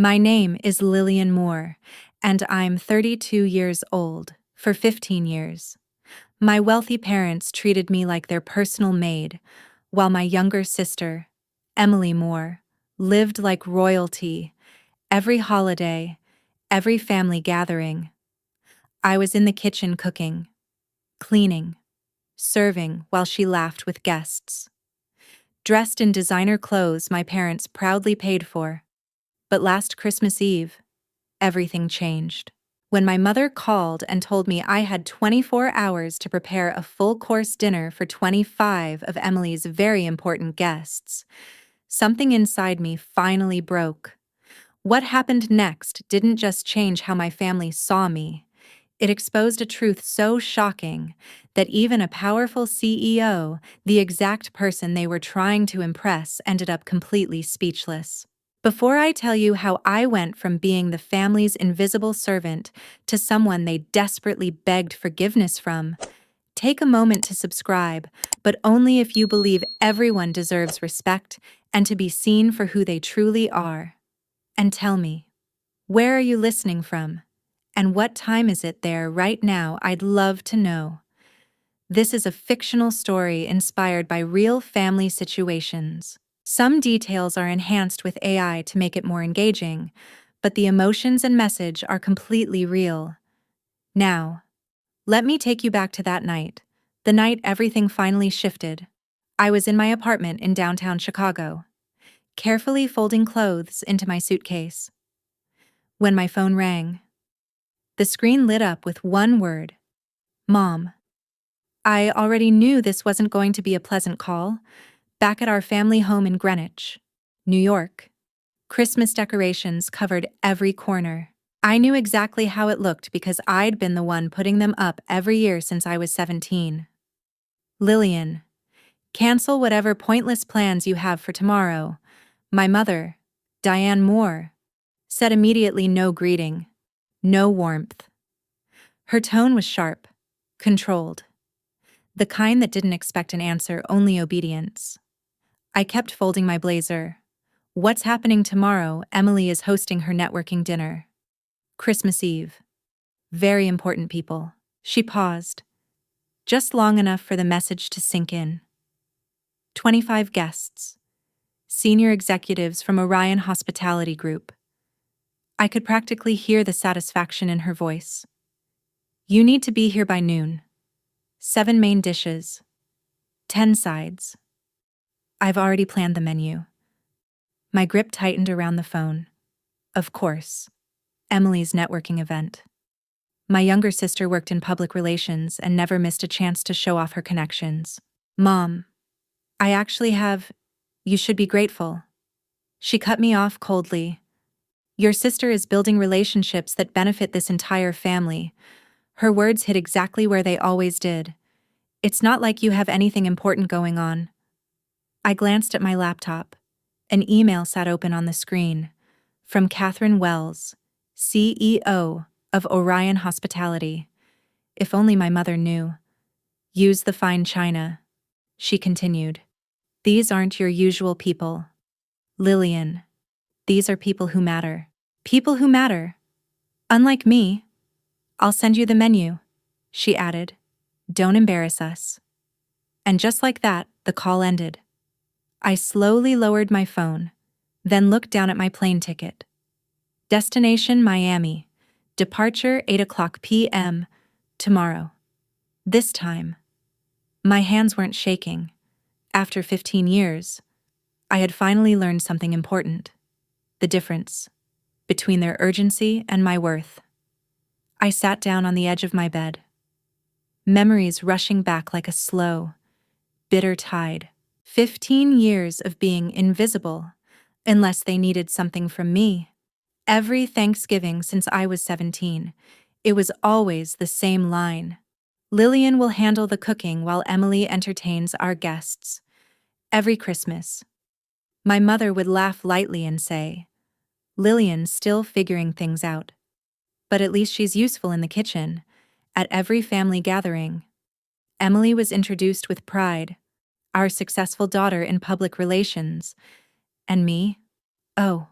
My name is Lillian Moore, and I'm 32 years old. For 15 years, my wealthy parents treated me like their personal maid, while my younger sister, Emily Moore, lived like royalty. Every holiday, every family gathering, I was in the kitchen cooking, cleaning, serving while she laughed with guests. Dressed in designer clothes my parents proudly paid for. But last Christmas Eve, everything changed. When my mother called and told me I had 24 hours to prepare a full-course dinner for 25 of Emily's very important guests, something inside me finally broke. What happened next didn't just change how my family saw me. It exposed a truth so shocking that even a powerful CEO, the exact person they were trying to impress, ended up completely speechless. Before I tell you how I went from being the family's invisible servant to someone they desperately begged forgiveness from, take a moment to subscribe, but only if you believe everyone deserves respect and to be seen for who they truly are. And tell me, where are you listening from? And what time is it there right now? I'd love to know. This is a fictional story inspired by real family situations. Some details are enhanced with AI to make it more engaging, but the emotions and message are completely real. Now, let me take you back to that night, the night everything finally shifted. I was in my apartment in downtown Chicago, carefully folding clothes into my suitcase, when my phone rang. The screen lit up with one word: Mom. I already knew this wasn't going to be a pleasant call. Back at our family home in Greenwich, New York, Christmas decorations covered every corner. I knew exactly how it looked because I'd been the one putting them up every year since I was 17. Lillian, cancel whatever pointless plans you have for tomorrow. My mother, Diane Moore, said immediately. No greeting, no warmth. Her tone was sharp, controlled, the kind that didn't expect an answer, only obedience. I kept folding my blazer. What's happening tomorrow? Emily is hosting her networking dinner. Christmas Eve. Very important people. She paused, just long enough for the message to sink in. 25 guests. Senior executives from Orion Hospitality Group. I could practically hear the satisfaction in her voice. You need to be here by noon. 7 main dishes. 10 sides. I've already planned the menu. My grip tightened around the phone. Of course. Emily's networking event. My younger sister worked in public relations and never missed a chance to show off her connections. Mom, I actually have. You should be grateful. She cut me off coldly. Your sister is building relationships that benefit this entire family. Her words hit exactly where they always did. It's not like you have anything important going on. I glanced at my laptop. An email sat open on the screen. From Catherine Wells, CEO of Orion Hospitality. If only my mother knew. Use the fine china, she continued. These aren't your usual people. Lillian, these are people who matter. People who matter. Unlike me. I'll send you the menu, she added. Don't embarrass us. And just like that, the call ended. I slowly lowered my phone, then looked down at my plane ticket. Destination Miami. Departure 8:00 p.m. tomorrow. This time, my hands weren't shaking. After 15 years, I had finally learned something important. The difference between their urgency and my worth. I sat down on the edge of my bed, memories rushing back like a slow, bitter tide. 15 years of being invisible, unless they needed something from me. Every Thanksgiving since I was 17, it was always the same line. Lillian will handle the cooking while Emily entertains our guests. Every Christmas, my mother would laugh lightly and say, Lillian's still figuring things out. But at least she's useful in the kitchen. At every family gathering, Emily was introduced with pride, our successful daughter in public relations. And me? Oh,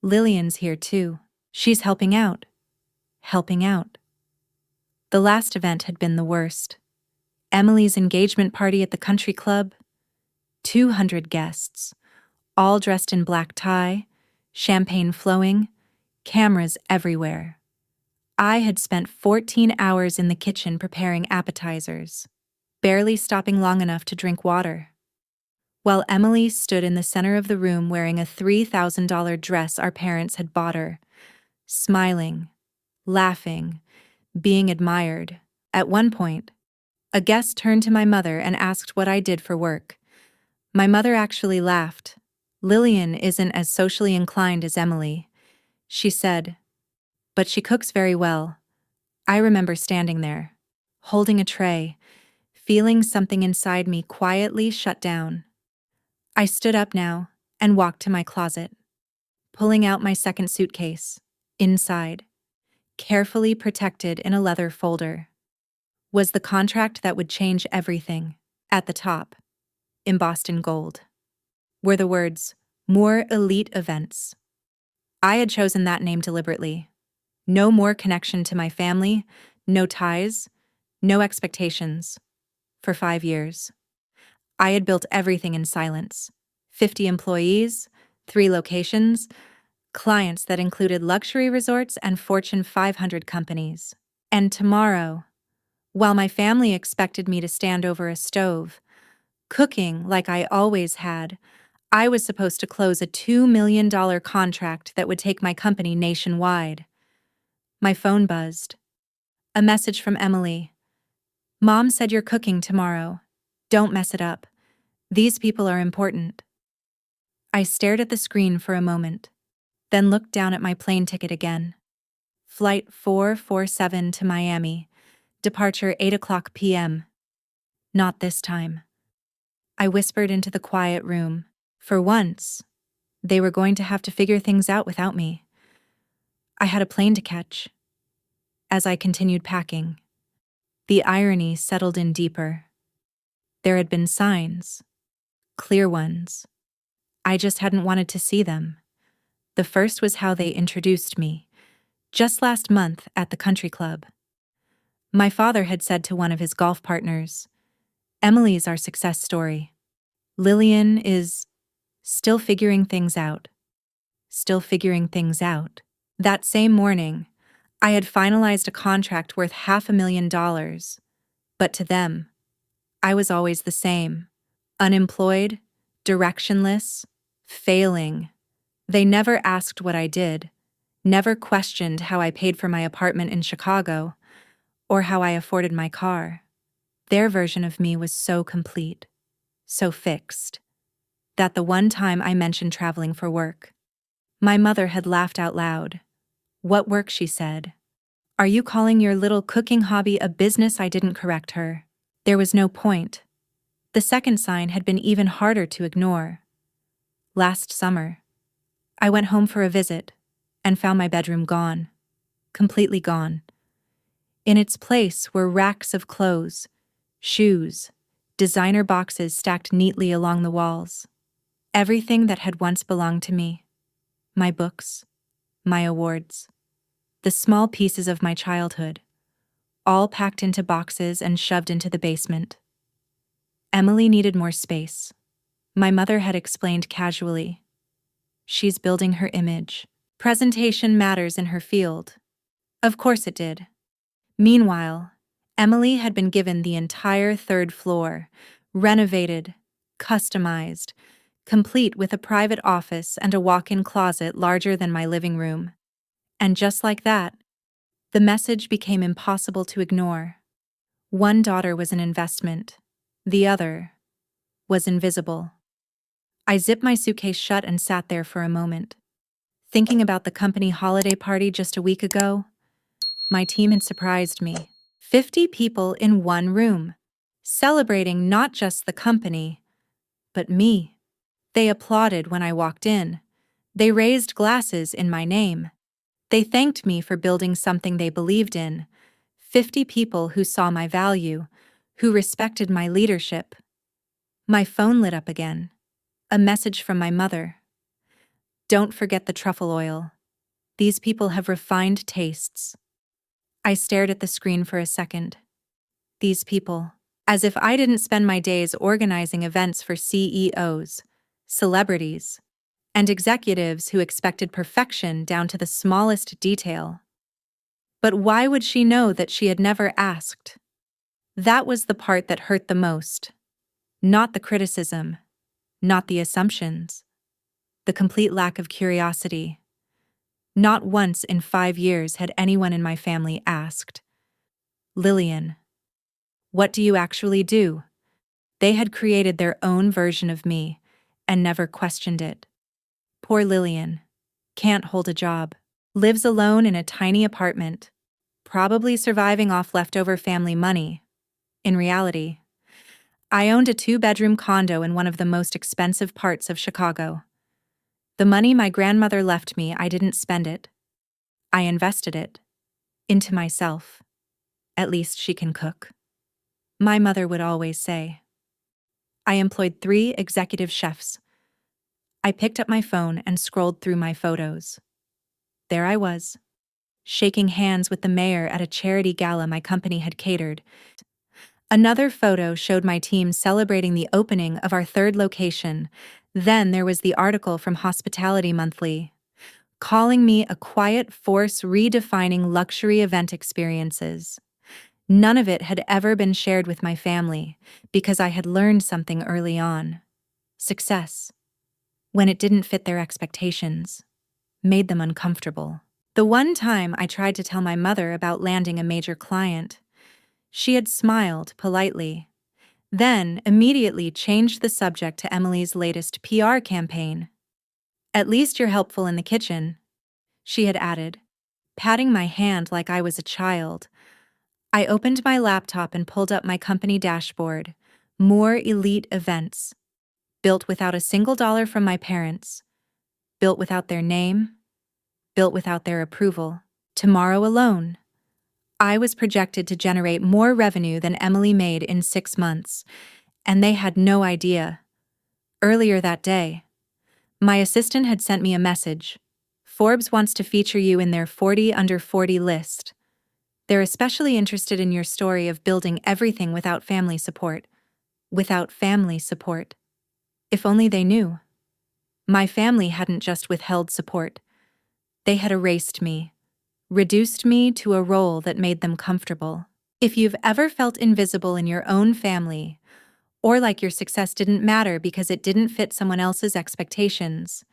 Lillian's here too. She's helping out. Helping out. The last event had been the worst. Emily's engagement party at the country club. 200 guests, all dressed in black tie, champagne flowing, cameras everywhere. I had spent 14 hours in the kitchen preparing appetizers, barely stopping long enough to drink water. While Emily stood in the center of the room wearing a $3,000 dress our parents had bought her, smiling, laughing, being admired. At one point, a guest turned to my mother and asked what I did for work. My mother actually laughed. Lillian isn't as socially inclined as Emily, she said, but she cooks very well. I remember standing there, holding a tray, feeling something inside me quietly shut down. I stood up now and walked to my closet, pulling out my second suitcase. Inside, carefully protected in a leather folder, was the contract that would change everything. At the top, embossed in gold, were the words, "More Elite Events." I had chosen that name deliberately. No more connection to my family, no ties, no expectations. For 5 years, I had built everything in silence. 50 employees, 3 locations, clients that included luxury resorts and Fortune 500 companies. And tomorrow, while my family expected me to stand over a stove, cooking like I always had, I was supposed to close a $2 million contract that would take my company nationwide. My phone buzzed. A message from Emily. "Mom said you're cooking tomorrow. Don't mess it up. These people are important." I stared at the screen for a moment, then looked down at my plane ticket again. Flight 447 to Miami, departure 8:00 p.m. Not this time. I whispered into the quiet room. For once, they were going to have to figure things out without me. I had a plane to catch. As I continued packing, the irony settled in deeper. There had been signs, clear ones. I just hadn't wanted to see them. The first was how they introduced me, just last month at the country club. My father had said to one of his golf partners, "Emily's our success story. Lillian is still figuring things out." Still figuring things out. That same morning, I had finalized a contract worth $500,000, but to them, I was always the same. Unemployed, directionless, failing. They never asked what I did, never questioned how I paid for my apartment in Chicago, or how I afforded my car. Their version of me was so complete, so fixed, that the one time I mentioned traveling for work, my mother had laughed out loud. "What work?" she said. "Are you calling your little cooking hobby a business?" I didn't correct her. There was no point. The second sign had been even harder to ignore. Last summer, I went home for a visit and found my bedroom gone. Completely gone. In its place were racks of clothes, shoes, designer boxes stacked neatly along the walls. Everything that had once belonged to me. My books, my awards, the small pieces of my childhood, all packed into boxes and shoved into the basement. Emily needed more space. My mother had explained casually. She's building her image. Presentation matters in her field. Of course it did. Meanwhile, Emily had been given the entire third floor, renovated, customized, complete with a private office and a walk-in closet larger than my living room. And just like that, the message became impossible to ignore. One daughter was an investment. The other was invisible. I zipped my suitcase shut and sat there for a moment, thinking about the company holiday party just a week ago. My team had surprised me. 50 people in one room, celebrating not just the company, but me. They applauded when I walked in. They raised glasses in my name. They thanked me for building something they believed in. 50 people who saw my value, who respected my leadership. My phone lit up again. A message from my mother. Don't forget the truffle oil. These people have refined tastes. I stared at the screen for a second. These people. As if I didn't spend my days organizing events for CEOs, celebrities, and executives who expected perfection down to the smallest detail. But why would she know that she had never asked? That was the part that hurt the most. Not the criticism, not the assumptions, the complete lack of curiosity. Not once in 5 years had anyone in my family asked, "Lillian, what do you actually do?" They had created their own version of me and never questioned it. Poor Lillian. Can't hold a job. Lives alone in a tiny apartment, probably surviving off leftover family money. In reality, I owned a 2-bedroom condo in one of the most expensive parts of Chicago. The money my grandmother left me, I didn't spend it. I invested it. Into myself. At least she can cook. My mother would always say. I employed 3 executive chefs. I picked up my phone and scrolled through my photos. There I was, shaking hands with the mayor at a charity gala my company had catered. Another photo showed my team celebrating the opening of our 3rd location. Then there was the article from Hospitality Monthly, calling me a quiet force redefining luxury event experiences. None of it had ever been shared with my family because I had learned something early on. Success, when it didn't fit their expectations, made them uncomfortable. The one time I tried to tell my mother about landing a major client, she had smiled politely, then immediately changed the subject to Emily's latest PR campaign. "At least you're helpful in the kitchen," she had added, patting my hand like I was a child. I opened my laptop and pulled up my company dashboard. More elite events. Built without a single dollar from my parents. Built without their name. Built without their approval. Tomorrow alone, I was projected to generate more revenue than Emily made in 6 months, and they had no idea. Earlier that day, my assistant had sent me a message. "Forbes wants to feature you in their 40 under 40 list. They're especially interested in your story of building everything without family support." Without family support. If only they knew. My family hadn't just withheld support. They had erased me, reduced me to a role that made them comfortable. If you've ever felt invisible in your own family, or like your success didn't matter because it didn't fit someone else's expectations,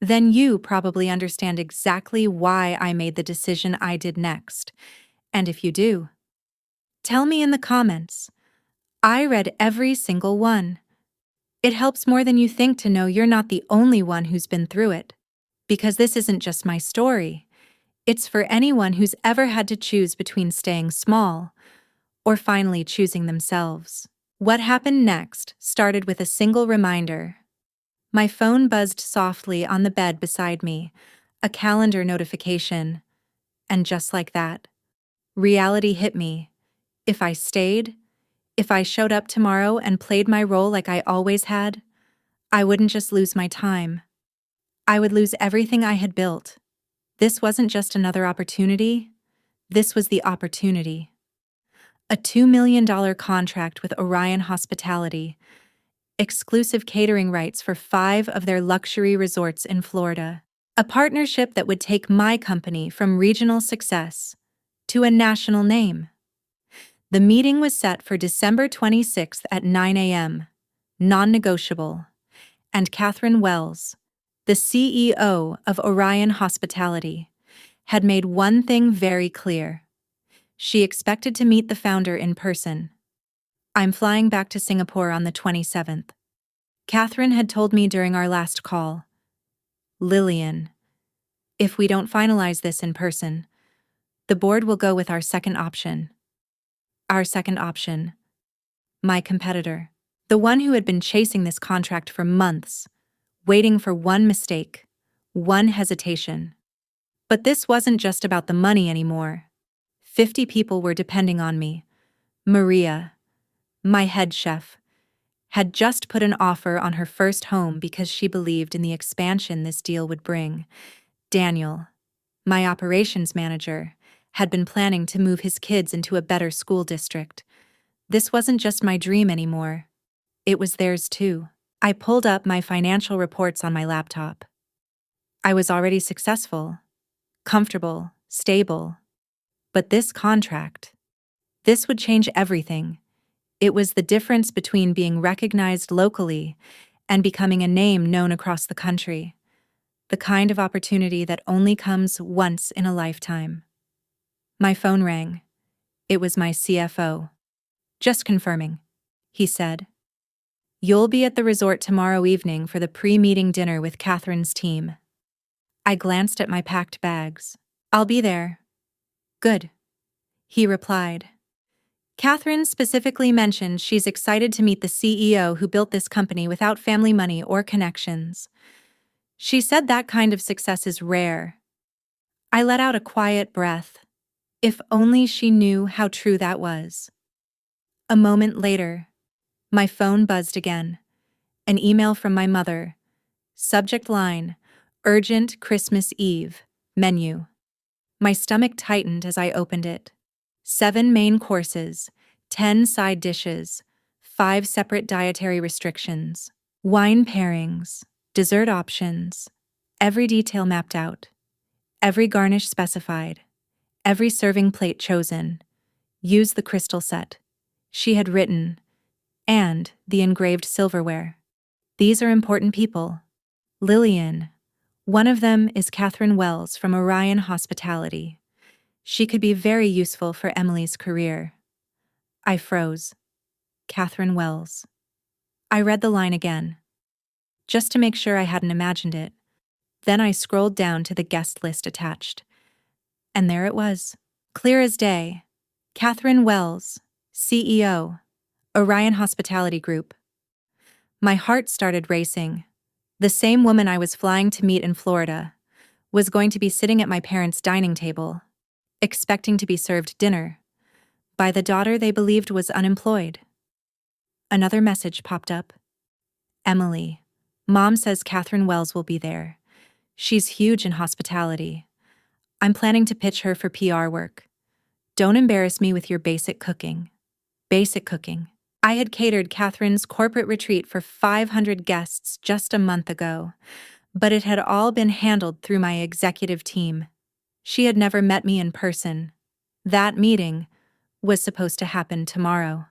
then you probably understand exactly why I made the decision I did next. And if you do, tell me in the comments. I read every single one. It helps more than you think to know you're not the only one who's been through it. Because this isn't just my story. It's for anyone who's ever had to choose between staying small or finally choosing themselves. What happened next started with a single reminder. My phone buzzed softly on the bed beside me, a calendar notification. And just like that, reality hit me. If I stayed, if I showed up tomorrow and played my role like I always had, I wouldn't just lose my time. I would lose everything I had built. This wasn't just another opportunity. This was the opportunity. A $2 million contract with Orion Hospitality, exclusive catering rights for 5 of their luxury resorts in Florida. A partnership that would take my company from regional success to a national name. The meeting was set for December 26th at 9 a.m., non-negotiable, and Catherine Wells, the CEO of Orion Hospitality, had made one thing very clear. She expected to meet the founder in person. "I'm flying back to Singapore on the 27th. Catherine had told me during our last call. "Lillian, if we don't finalize this in person, the board will go with our second option." Our second option. My competitor. The one who had been chasing this contract for months, waiting for one mistake, one hesitation. But this wasn't just about the money anymore. 50 people were depending on me. Maria, my head chef, had just put an offer on her first home because she believed in the expansion this deal would bring. Daniel, my operations manager, had been planning to move his kids into a better school district. This wasn't just my dream anymore. It was theirs too. I pulled up my financial reports on my laptop. I was already successful, comfortable, stable. But this contract, this would change everything. It was the difference between being recognized locally and becoming a name known across the country. The kind of opportunity that only comes once in a lifetime. My phone rang. It was my CFO. "Just confirming," he said. "You'll be at the resort tomorrow evening for the pre-meeting dinner with Catherine's team." I glanced at my packed bags. "I'll be there." "Good," he replied. Catherine specifically mentioned she's excited to meet the CEO who built this company without family money or connections. She said that kind of success is rare. I let out a quiet breath. If only she knew how true that was. A moment later, my phone buzzed again. An email from my mother. Subject line, "Urgent Christmas Eve. Menu." My stomach tightened as I opened it. 7 main courses, 10 side dishes, 5 separate dietary restrictions, wine pairings, dessert options, every detail mapped out, every garnish specified, every serving plate chosen. Use the crystal set, she had written, and the engraved silverware. These are important people. Lillian. One of them is Catherine Wells from Orion Hospitality. She could be very useful for Emily's career. I froze. Catherine Wells. I read the line again, just to make sure I hadn't imagined it. Then I scrolled down to the guest list attached. And there it was, clear as day. Catherine Wells, CEO, Orion Hospitality Group. My heart started racing. The same woman I was flying to meet in Florida was going to be sitting at my parents' dining table, expecting to be served dinner by the daughter they believed was unemployed. Another message popped up. "Emily, Mom says Catherine Wells will be there. She's huge in hospitality. I'm planning to pitch her for PR work. Don't embarrass me with your basic cooking." Basic cooking. I had catered Catherine's corporate retreat for 500 guests just a month ago, but it had all been handled through my executive team. She had never met me in person. That meeting was supposed to happen tomorrow.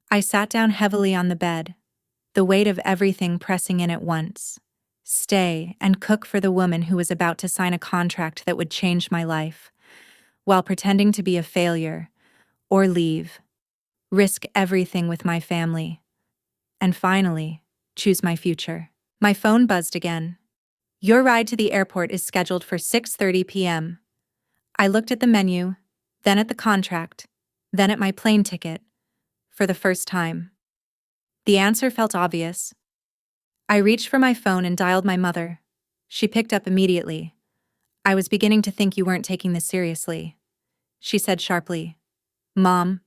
I sat down heavily on the bed, the weight of everything pressing in at once. Stay and cook for the woman who was about to sign a contract that would change my life, while pretending to be a failure, or leave, risk everything with my family, and finally, choose my future. My phone buzzed again. "Your ride to the airport is scheduled for 6:30 p.m. I looked at the menu, then at the contract, then at my plane ticket, for the first time. The answer felt obvious. I reached for my phone and dialed my mother. She picked up immediately. "I was beginning to think you weren't taking this seriously," she said sharply. "Mom,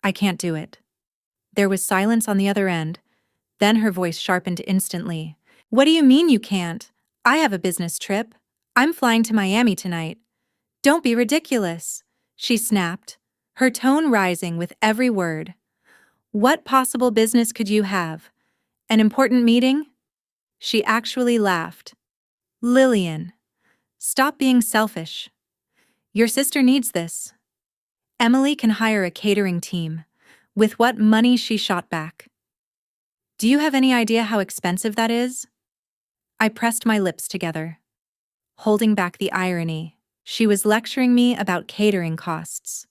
I can't do it." There was silence on the other end, then her voice sharpened instantly. "What do you mean you can't? I have a business trip. I'm flying to Miami tonight. Don't be ridiculous," she snapped, her tone rising with every word. "What possible business could you have? An important meeting?" She actually laughed. "Lillian, stop being selfish. Your sister needs this. Emily can hire a catering team. With what money?" She shot back. "Do you have any idea how expensive that is?" I pressed my lips together, holding back the irony. She was lecturing me about catering costs,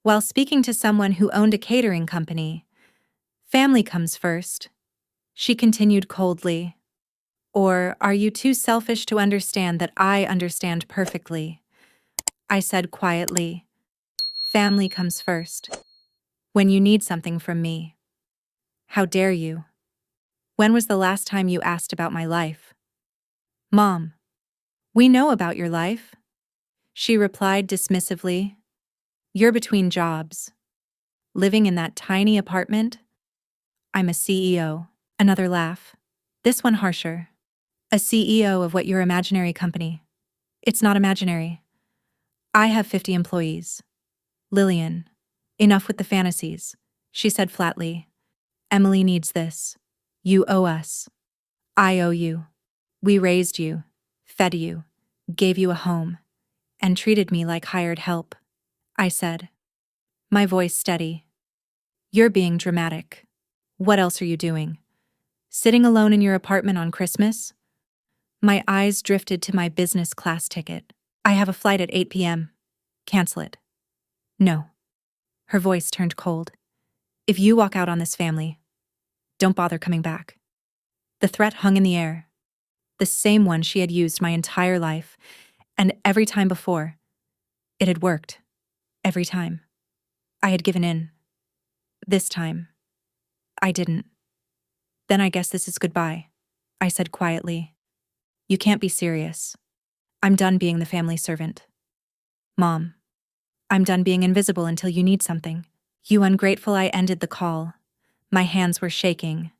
while speaking to someone who owned a catering company. "Family comes first," she continued coldly. "Or are you too selfish to understand that I understand perfectly?" I said quietly. "Family comes first. When you need something from me." "How dare you? When was the last time you asked about my life?" "Mom, we know about your life," she replied dismissively. "You're between jobs. Living in that tiny apartment. I'm a CEO. Another laugh. This one harsher. A CEO of what your imaginary company. It's not imaginary. I have 50 employees. Lillian. Enough with the fantasies, she said flatly. Emily needs this. You owe us. I owe you. We raised you, fed you, gave you a home, and treated me like hired help. I said, my voice steady. You're being dramatic. What else are you doing? Sitting alone in your apartment on Christmas? My eyes drifted to my business class ticket. I have a flight at 8 p.m. Cancel it. No. Her voice turned cold. If you walk out on this family, don't bother coming back. The threat hung in the air. The same one she had used my entire life, and every time before, it had worked. Every time. I had given in. This time, I didn't. Then I guess this is goodbye, I said quietly. You can't be serious. I'm done being the family servant. Mom, I'm done being invisible until you need something. You ungrateful, I ended the call. My hands were shaking.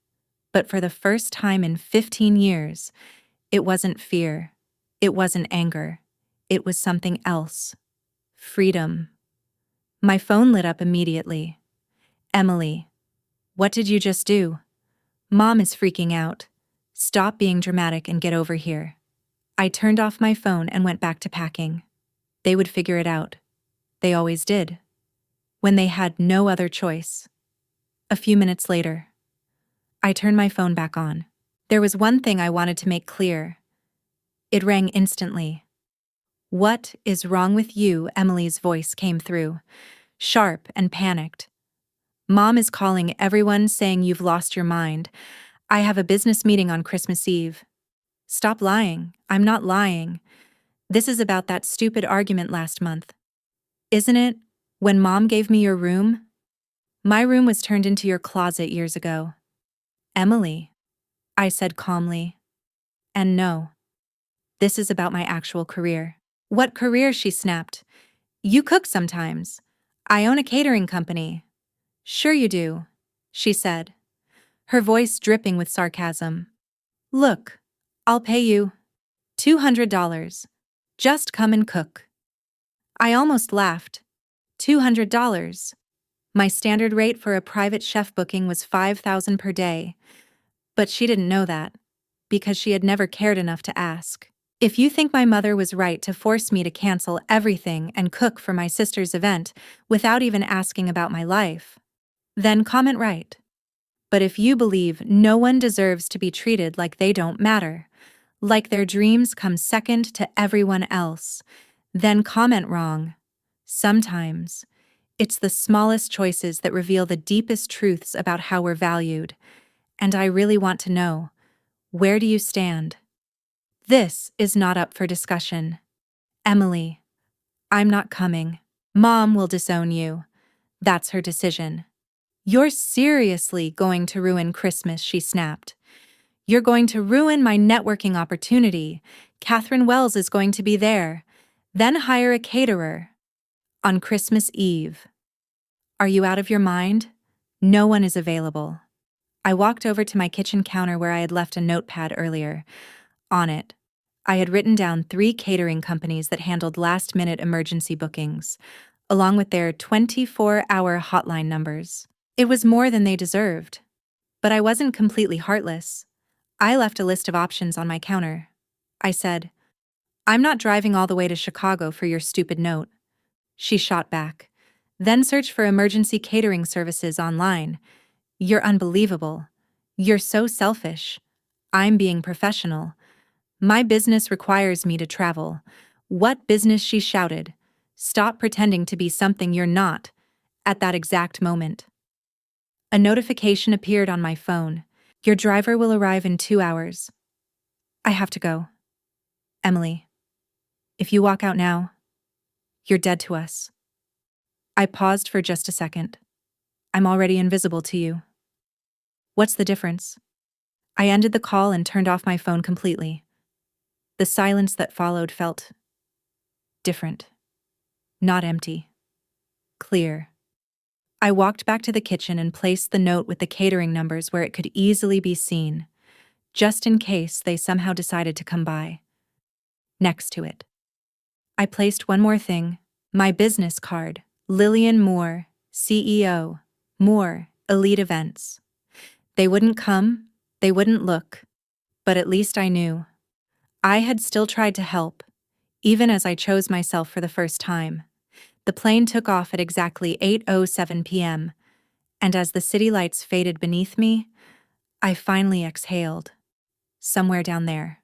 But for the first time in 15 years, it wasn't fear. It wasn't anger. It was something else. Freedom. My phone lit up immediately. Emily, what did you just do? Mom is freaking out. Stop being dramatic and get over here. I turned off my phone and went back to packing. They would figure it out. They always did. When they had no other choice. A few minutes later, I turned my phone back on. There was one thing I wanted to make clear. It rang instantly. What is wrong with you? Emily's voice came through, sharp and panicked. Mom is calling everyone saying you've lost your mind. I have a business meeting on Christmas Eve. Stop lying. I'm not lying. This is about that stupid argument last month. Isn't it? When Mom gave me your room? My room was turned into your closet years ago. Emily, I said calmly. And no, this is about my actual career. What career? She snapped. You cook sometimes. I own a catering company. Sure you do, she said, her voice dripping with sarcasm. Look, I'll pay you $200. Just come and cook. I almost laughed. $200. My standard rate for a private chef booking was $5,000 per day. But she didn't know that, because she had never cared enough to ask. If you think my mother was right to force me to cancel everything and cook for my sister's event without even asking about my life, then comment right. But if you believe no one deserves to be treated like they don't matter, like their dreams come second to everyone else, then comment wrong. Sometimes, it's the smallest choices that reveal the deepest truths about how we're valued. And I really want to know, where do you stand? This is not up for discussion. Emily, I'm not coming. Mom will disown you. That's her decision. You're seriously going to ruin Christmas, she snapped. You're going to ruin my networking opportunity. Catherine Wells is going to be there. Then hire a caterer. On Christmas Eve. Are you out of your mind? No one is available. I walked over to my kitchen counter where I had left a notepad earlier. On it, I had written down 3 catering companies that handled last-minute emergency bookings, along with their 24-hour hotline numbers. It was more than they deserved. But I wasn't completely heartless. I left a list of options on my counter. I said, I'm not driving all the way to Chicago for your stupid note. She shot back. Then search for emergency catering services online. You're unbelievable. You're so selfish. I'm being professional. My business requires me to travel. What business? She shouted. Stop pretending to be something you're not. At that exact moment, a notification appeared on my phone. Your driver will arrive in 2 hours. I have to go. Emily, if you walk out now, you're dead to us. I paused for just a second. I'm already invisible to you. What's the difference? I ended the call and turned off my phone completely. The silence that followed felt different. Not empty. Clear. I walked back to the kitchen and placed the note with the catering numbers where it could easily be seen, just in case they somehow decided to come by. Next to it, I placed one more thing, my business card, Lillian Moore, CEO, Moore, Elite Events. They wouldn't come, they wouldn't look, but at least I knew. I had still tried to help, even as I chose myself for the first time. The plane took off at exactly 8:07 p.m., and as the city lights faded beneath me, I finally exhaled. Somewhere down there,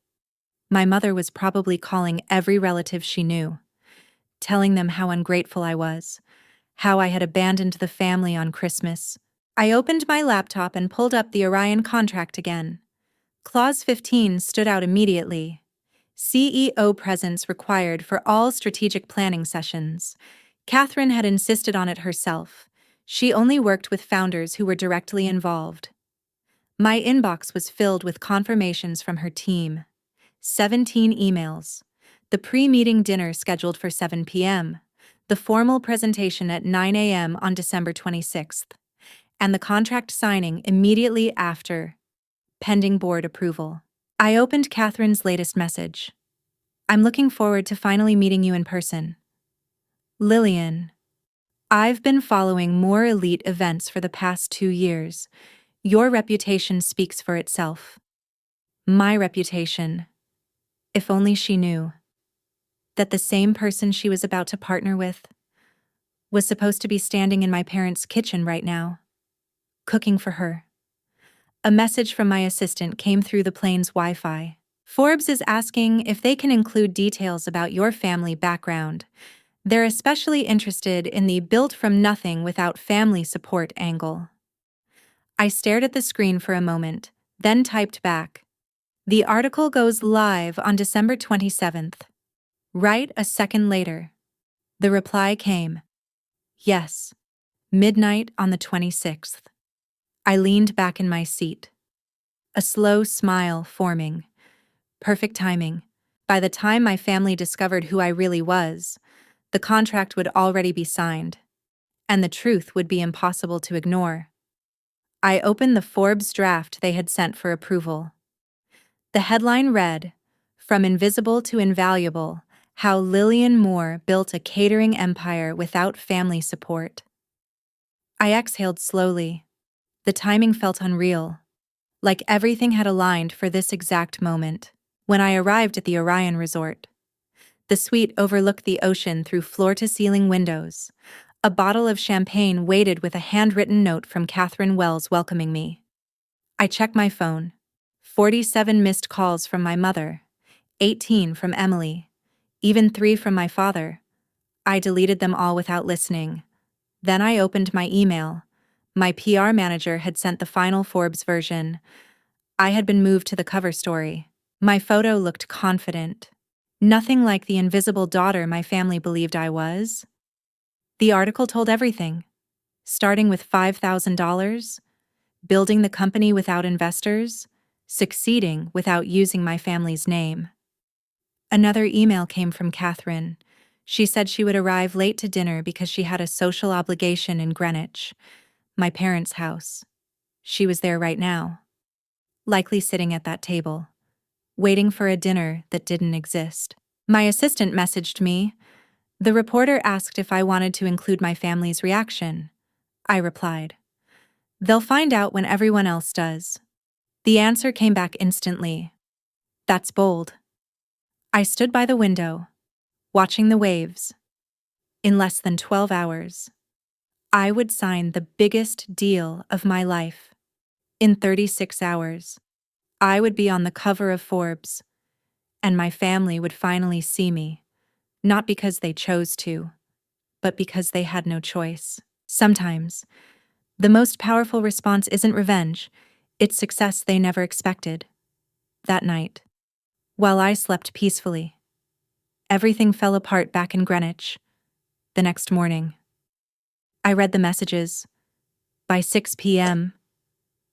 my mother was probably calling every relative she knew, telling them how ungrateful I was, how I had abandoned the family on Christmas. I opened my laptop and pulled up the Orion contract again. Clause 15 stood out immediately. CEO presence required for all strategic planning sessions. Catherine had insisted on it herself. She only worked with founders who were directly involved. My inbox was filled with confirmations from her team. 17 emails. The pre-meeting dinner scheduled for 7 p.m. The formal presentation at 9 a.m. on December 26th. And the contract signing immediately after, pending board approval. I opened Catherine's latest message. I'm looking forward to finally meeting you in person. Lillian, I've been following more elite events for the past 2 years. Your reputation speaks for itself. My reputation. If only she knew that the same person she was about to partner with was supposed to be standing in my parents' kitchen right now, cooking for her. A message from my assistant came through the plane's Wi-Fi. Forbes is asking if they can include details about your family background. They're especially interested in the built from nothing without family support angle. I stared at the screen for a moment, then typed back. The article goes live on December 27th. Right a second later. The reply came. Yes. Midnight on the 26th. I leaned back in my seat. A slow smile forming. Perfect timing. By the time my family discovered who I really was, the contract would already be signed, and the truth would be impossible to ignore. I opened the Forbes draft they had sent for approval. The headline read, "From Invisible to Invaluable, How Lillian Moore Built a Catering Empire Without Family Support." I exhaled slowly. The timing felt unreal, like everything had aligned for this exact moment. When I arrived at the Orion Resort, the suite overlooked the ocean through floor-to-ceiling windows. A bottle of champagne waited with a handwritten note from Catherine Wells welcoming me. I checked my phone. 47 missed calls from my mother, 18 from Emily, even 3 from my father. I deleted them all without listening. Then I opened my email. My PR manager had sent the final Forbes version. I had been moved to the cover story. My photo looked confident. Nothing like the invisible daughter my family believed I was. The article told everything. Starting with $5,000, building the company without investors, succeeding without using my family's name. Another email came from Catherine. She said she would arrive late to dinner because she had a social obligation in Greenwich, my parents' house. She was there right now, likely sitting at that table, waiting for a dinner that didn't exist. My assistant messaged me. The reporter asked if I wanted to include my family's reaction. I replied, "They'll find out when everyone else does." The answer came back instantly. "That's bold." I stood by the window, watching the waves. In less than 12 hours, I would sign the biggest deal of my life. In 36 hours, I would be on the cover of Forbes, and my family would finally see me, not because they chose to, but because they had no choice. Sometimes, the most powerful response isn't revenge, it's success they never expected. That night, while I slept peacefully, everything fell apart back in Greenwich. The next morning, I read the messages. By 6 p.m.,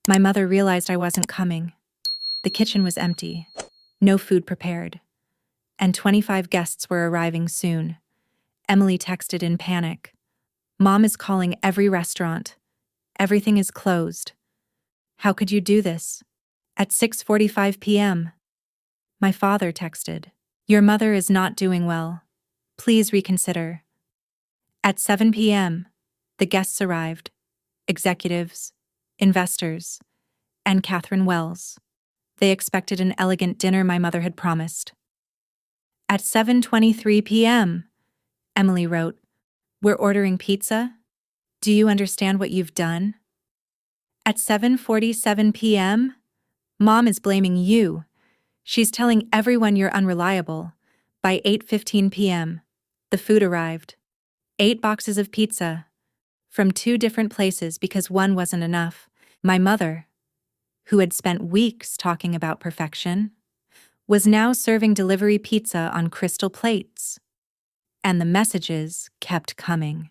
my mother realized I wasn't coming. The kitchen was empty, no food prepared, and 25 guests were arriving soon. Emily texted in panic, Mom is calling every restaurant. Everything is closed. How could you do this? At 6:45 p.m., my father texted, "Your mother is not doing well. Please reconsider." At 7 p.m., the guests arrived: executives, investors, and Catherine Wells. They expected an elegant dinner my mother had promised. At 7:23 p.m., Emily wrote, "We're ordering pizza. Do you understand what you've done?" At 7:47 p.m., Mom is blaming you. She's telling everyone you're unreliable. By 8:15 p.m., the food arrived. 8 boxes of pizza. From 2 different places because one wasn't enough. My mother, who had spent weeks talking about perfection, was now serving delivery pizza on crystal plates. And the messages kept coming,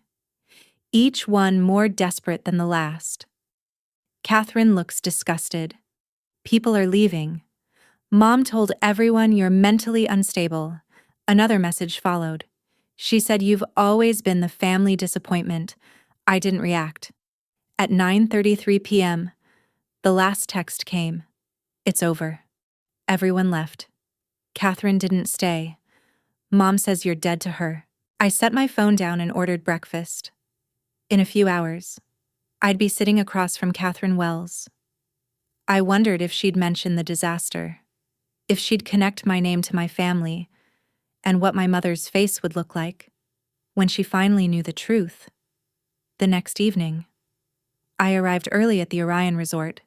each one more desperate than the last. Catherine looks disgusted. People are leaving. Mom told everyone you're mentally unstable. Another message followed. She said you've always been the family disappointment. I didn't react. At 9:33 p.m., the last text came. It's over. Everyone left. Catherine didn't stay. Mom says you're dead to her. I set my phone down and ordered breakfast. In a few hours, I'd be sitting across from Catherine Wells. I wondered if she'd mention the disaster, if she'd connect my name to my family, and what my mother's face would look like when she finally knew the truth. The next evening, I arrived early at the Orion Resort,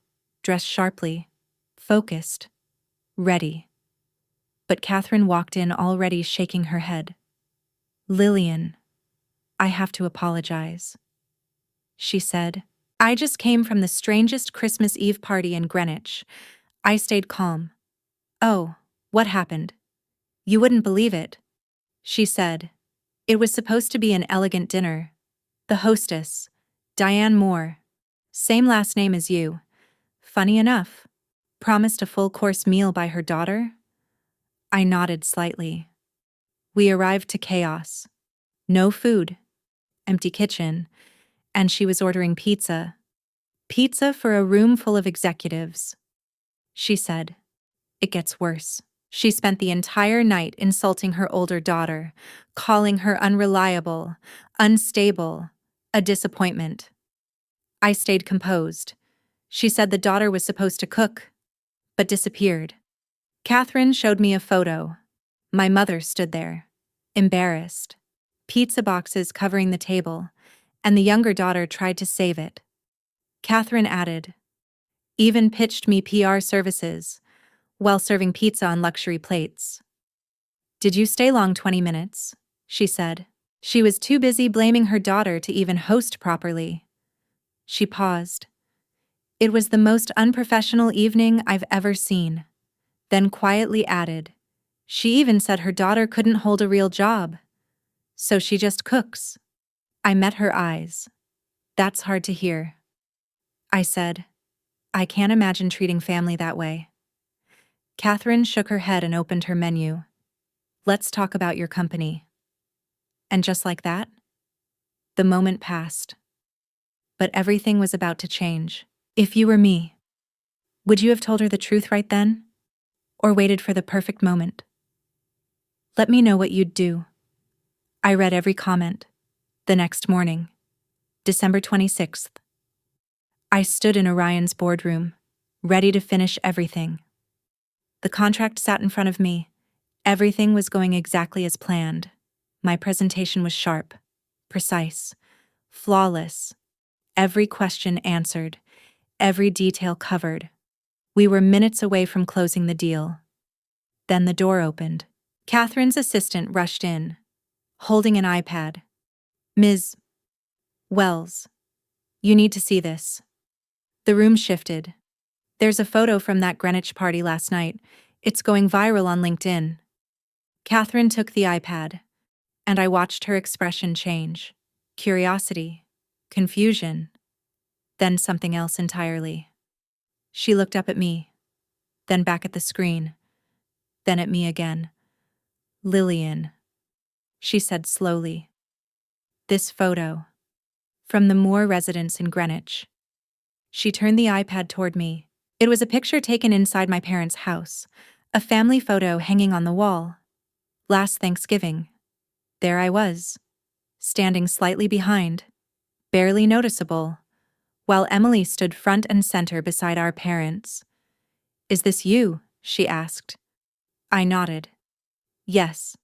dressed sharply, focused, ready. But Catherine walked in already shaking her head. "Lillian, I have to apologize," she said. "I just came from the strangest Christmas Eve party in Greenwich." I stayed calm. "Oh, what happened? You wouldn't believe it," she said. "It was supposed to be an elegant dinner. The hostess, Diane Moore, same last name as you, funny enough, promised a full-course meal by her daughter." I nodded slightly. We arrived to chaos. No food, empty kitchen, and she was ordering pizza. Pizza for a room full of executives. She said, "It gets worse." She spent the entire night insulting her older daughter, calling her unreliable, unstable, a disappointment. I stayed composed. She said the daughter was supposed to cook, but disappeared. Catherine showed me a photo. My mother stood there, embarrassed, pizza boxes covering the table, and the younger daughter tried to save it. Catherine added, "Even pitched me PR services while serving pizza on luxury plates." "Did you stay long? 20 minutes, she said. She was too busy blaming her daughter to even host properly. She paused. "It was the most unprofessional evening I've ever seen." Then quietly added, "She even said her daughter couldn't hold a real job. So she just cooks." I met her eyes. "That's hard to hear," I said. "I can't imagine treating family that way." Catherine shook her head and opened her menu. "Let's talk about your company." And just like that, the moment passed. But everything was about to change. If you were me, would you have told her the truth right then? Or waited for the perfect moment? Let me know what you'd do. I read every comment. The next morning, December 26th, I stood in Orion's boardroom, ready to finish everything. The contract sat in front of me. Everything was going exactly as planned. My presentation was sharp, precise, flawless. Every question answered, every detail covered. We were minutes away from closing the deal. Then the door opened. Catherine's assistant rushed in, holding an iPad. "Ms. Wells, you need to see this." The room shifted. "There's a photo from that Greenwich party last night. It's going viral on LinkedIn." Catherine took the iPad, and I watched her expression change. Curiosity, confusion, then something else entirely. She looked up at me, then back at the screen, then at me again. "Lillian," she said slowly. "This photo, From the Moore residence in Greenwich. She turned the iPad toward me. It was a picture taken inside my parents' house, a family photo hanging on the wall. Last Thanksgiving. There I was, standing slightly behind, barely noticeable, while Emily stood front and center beside our parents. "Is this you?" she asked. I nodded. "Yes."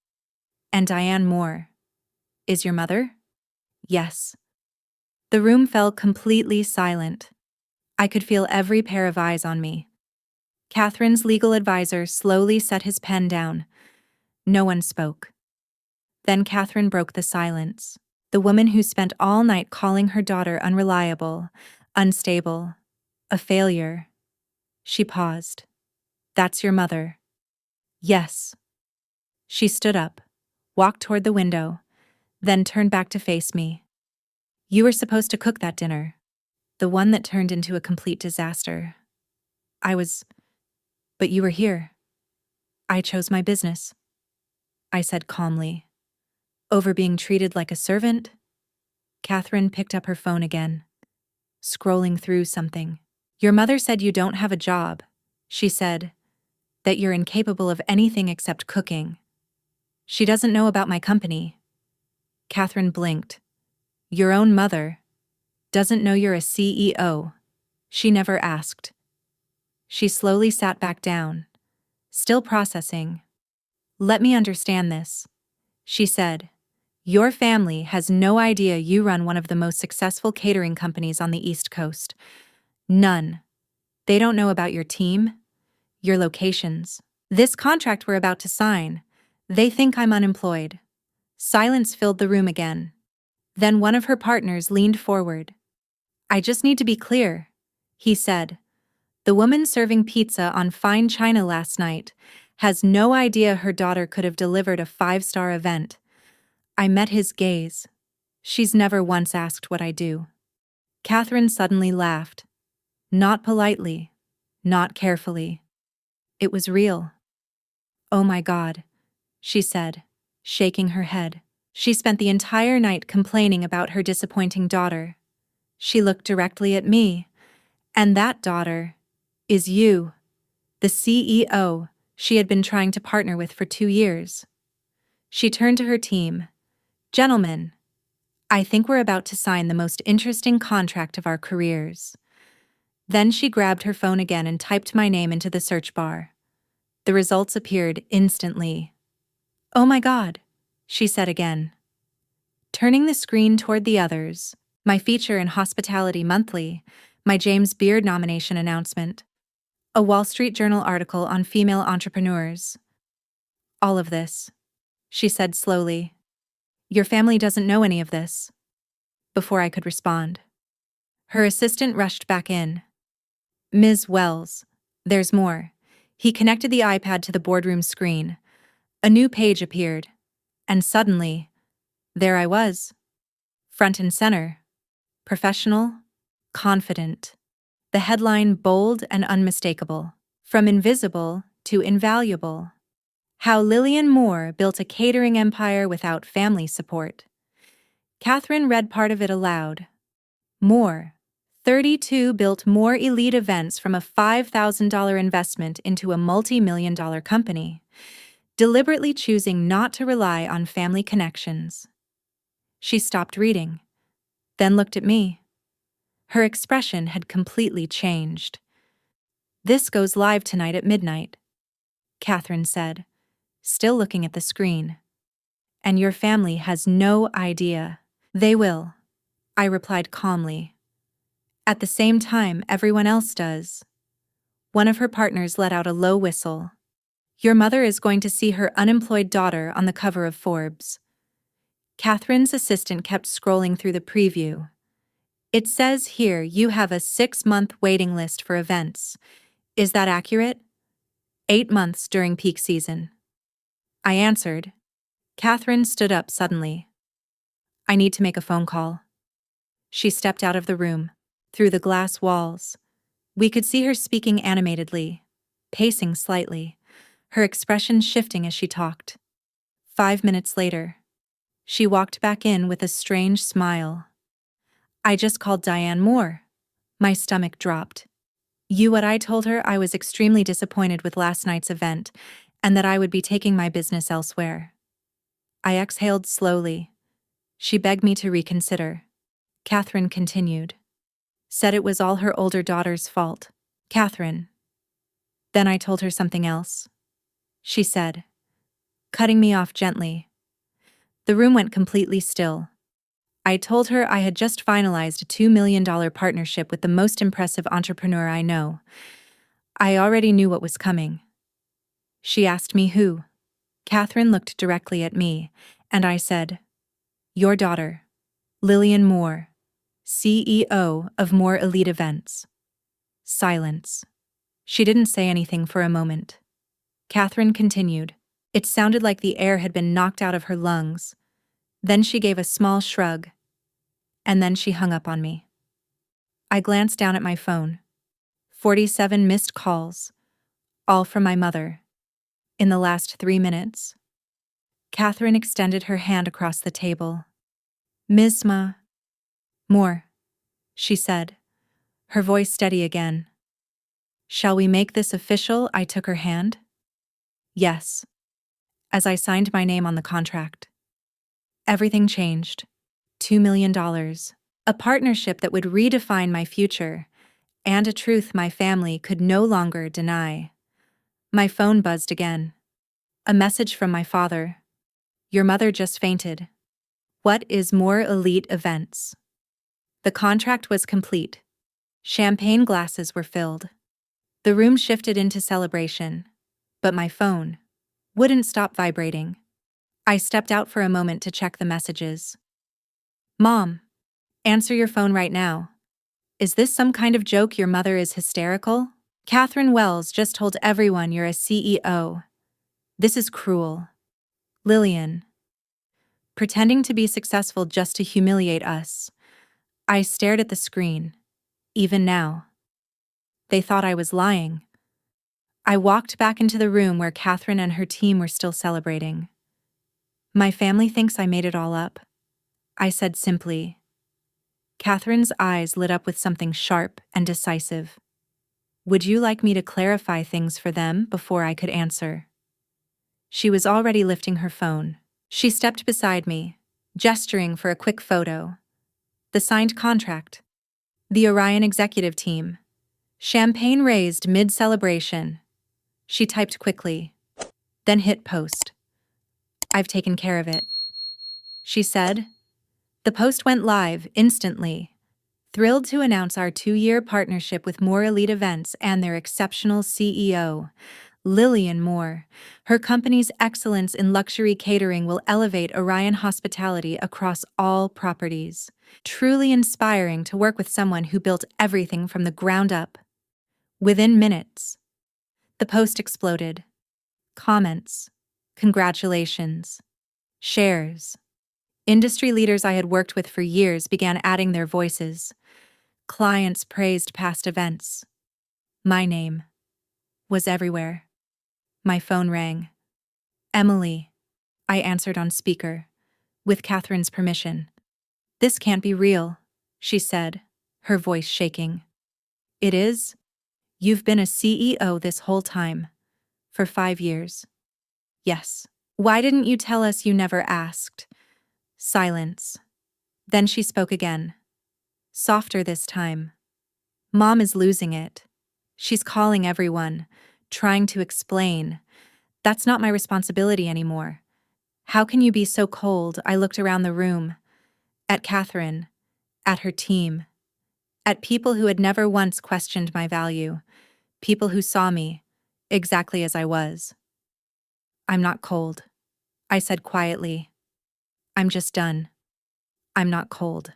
"And Diane Moore. Is your mother?" "Yes." The room fell completely silent. I could feel every pair of eyes on me. Catherine's legal advisor slowly set his pen down. No one spoke. Then Catherine broke the silence. The woman who spent all night calling her daughter unreliable, unstable, a failure. She paused. "That's your mother." "Yes." She stood up, walked toward the window, then turned back to face me. "You were supposed to cook that dinner. The one that turned into a complete disaster. But you were here. I chose my business," I said calmly. "Over being treated like a servant?" Catherine picked up her phone again, scrolling through something. "Your mother said you don't have a job," she said, "that you're incapable of anything except cooking. She doesn't know about my company." Catherine blinked. "Your own mother doesn't know you're a CEO. She never asked." She slowly sat back down, still processing. "Let me understand this," she said. "Your family has no idea you run one of the most successful catering companies on the East Coast. None. They don't know about your team, your locations. This contract we're about to sign. They think I'm unemployed." Silence filled the room again. Then one of her partners leaned forward. "I just need to be clear," he said. "The woman serving pizza on fine china last night has no idea her daughter could have delivered a 5-star event." I met his gaze. "She's never once asked what I do." Catherine suddenly laughed. Not politely, not carefully. It was real. "Oh my God," she said, shaking her head. She spent the entire night complaining about her disappointing daughter. She looked directly at me. "And that daughter is you, the CEO she had been trying to partner with for 2 years." She turned to her team. "Gentlemen, I think we're about to sign the most interesting contract of our careers." Then she grabbed her phone again and typed my name into the search bar. The results appeared instantly. "Oh my God," she said again. Turning the screen toward the others, my feature in Hospitality Monthly, my James Beard nomination announcement, a Wall Street Journal article on female entrepreneurs. "All of this," she said slowly. "Your family doesn't know any of this." Before I could respond, her assistant rushed back in. "Ms. Wells, there's more." He connected the iPad to the boardroom screen. A new page appeared, and suddenly, there I was, front and center, professional, confident. The headline bold and unmistakable. "From invisible to invaluable. How Lillian Moore built a catering empire without family support." Catherine read part of it aloud. "Moore, 32, built more elite events from a $5,000 investment into a multi-million-dollar company, deliberately choosing not to rely on family connections." She stopped reading, then looked at me. Her expression had completely changed. "This goes live tonight at midnight," Catherine said, still looking at the screen. "And your family has no idea." "They will," I replied calmly. "At the same time everyone else does." One of her partners let out a low whistle. "Your mother is going to see her unemployed daughter on the cover of Forbes." Catherine's assistant kept scrolling through the preview. "It says here you have a 6-month waiting list for events. Is that accurate?" 8 months during peak season," I answered. Catherine stood up suddenly. "I need to make a phone call." She stepped out of the room, through the glass walls. We could see her speaking animatedly, pacing slightly, her expression shifting as she talked. 5 minutes later, she walked back in with a strange smile. I just called Diane Moore. My stomach dropped. What I told her I was extremely disappointed with last night's event and that I would be taking my business elsewhere. I exhaled slowly. She begged me to reconsider. Catherine continued. Said it was all her older daughter's fault. Catherine. Then I told her something else. She said, cutting me off gently. The room went completely still. I told her I had just finalized a $2 million partnership with the most impressive entrepreneur I know. I already knew what was coming. She asked me who. Catherine looked directly at me, and I said, your daughter, Lillian Moore, CEO of Moore Elite Events. Silence. She didn't say anything for a moment. Catherine continued. It sounded like the air had been knocked out of her lungs. Then she gave a small shrug, and then she hung up on me. I glanced down at my phone. 47 missed calls, all from my mother. In the last 3 minutes. Catherine extended her hand across the table. Ms. Moore, she said, her voice steady again. Shall we make this official? I took her hand. Yes. As I signed my name on the contract. Everything changed. $2 million. A partnership that would redefine my future, and a truth my family could no longer deny. My phone buzzed again. A message from my father. Your mother just fainted. What is Moore Elite Events? The contract was complete. Champagne glasses were filled. The room shifted into celebration. But my phone wouldn't stop vibrating. I stepped out for a moment to check the messages. Mom, answer your phone right now. Is this some kind of joke? Your mother is hysterical? Catherine Wells just told everyone you're a CEO. This is cruel. Lillian. Pretending to be successful just to humiliate us. I stared at the screen. Even now. They thought I was lying. I walked back into the room where Catherine and her team were still celebrating. My family thinks I made it all up, I said simply. Catherine's eyes lit up with something sharp and decisive. Would you like me to clarify things for them before I could answer? She was already lifting her phone. She stepped beside me, gesturing for a quick photo. The signed contract. The Orion executive team. Champagne raised mid-celebration. She typed quickly, then hit post. I've taken care of it, she said. The post went live instantly. Thrilled to announce our 2-year partnership with Moore Elite Events and their exceptional CEO, Lillian Moore. Her company's excellence in luxury catering will elevate Orion hospitality across all properties. Truly inspiring to work with someone who built everything from the ground up. Within minutes, the post exploded. Comments, congratulations, shares. Industry leaders I had worked with for years began adding their voices. Clients praised past events. My name was everywhere. My phone rang. Emily, I answered on speaker, with Catherine's permission. This can't be real, she said, her voice shaking. It is. You've been a CEO this whole time. For 5 years. Yes. Why didn't you tell us? You never asked? Silence. Then she spoke again. Softer this time. Mom is losing it. She's calling everyone, trying to explain. That's not my responsibility anymore. How can you be so cold? I looked around the room. At Catherine. At her team. At people who had never once questioned my value. People who saw me, exactly as I was. I'm not cold, I said quietly. I'm just done. I'm not cold.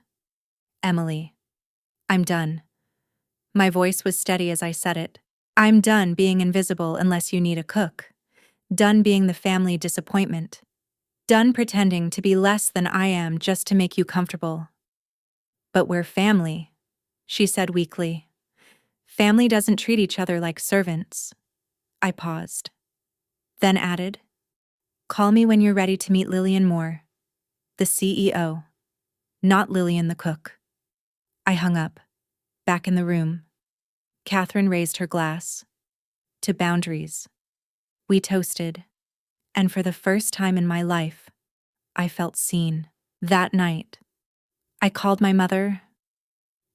Emily. I'm done. My voice was steady as I said it. I'm done being invisible unless you need a cook. Done being the family disappointment. Done pretending to be less than I am just to make you comfortable. But we're family, she said weakly. Family doesn't treat each other like servants. I paused. Then added, call me when you're ready to meet Lillian Moore, the CEO, not Lillian the cook. I hung up. Back in the room, Catherine raised her glass. To boundaries. We toasted. And for the first time in my life, I felt seen. That night, I called my mother.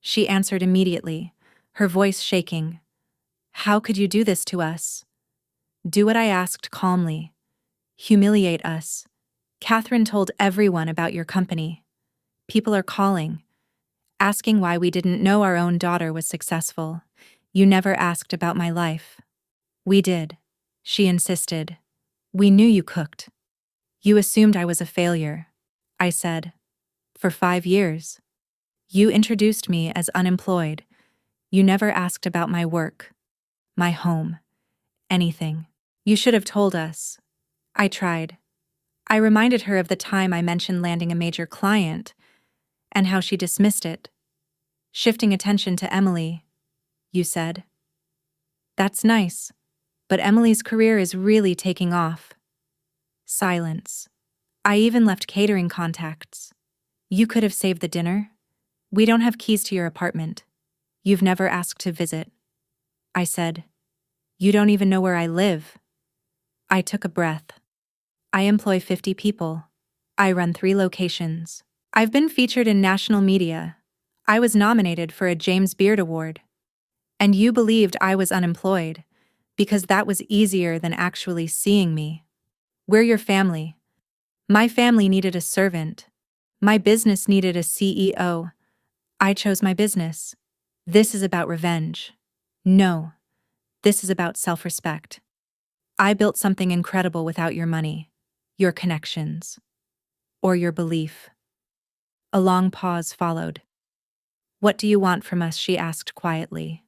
She answered immediately, her voice shaking. How could you do this to us? Do what I asked calmly. Humiliate us. Catherine told everyone about your company. People are calling, asking why we didn't know our own daughter was successful. You never asked about my life. We did. She insisted. We knew you cooked. You assumed I was a failure. I said. For 5 years. You introduced me as unemployed. You never asked about my work, my home, anything. You should have told us. I tried. I reminded her of the time I mentioned landing a major client and how she dismissed it. Shifting attention to Emily, you said. That's nice, but Emily's career is really taking off. Silence. I even left catering contacts. You could have saved the dinner. We don't have keys to your apartment. You've never asked to visit. I said. You don't even know where I live. I took a breath. I employ 50 people. I run 3 locations. I've been featured in national media. I was nominated for a James Beard Award. And you believed I was unemployed, because that was easier than actually seeing me. We're your family. My family needed a servant. My business needed a CEO. I chose my business. This is about revenge. No, this is about self-respect. I built something incredible without your money, your connections, or your belief. A long pause followed. What do you want from us? She asked quietly.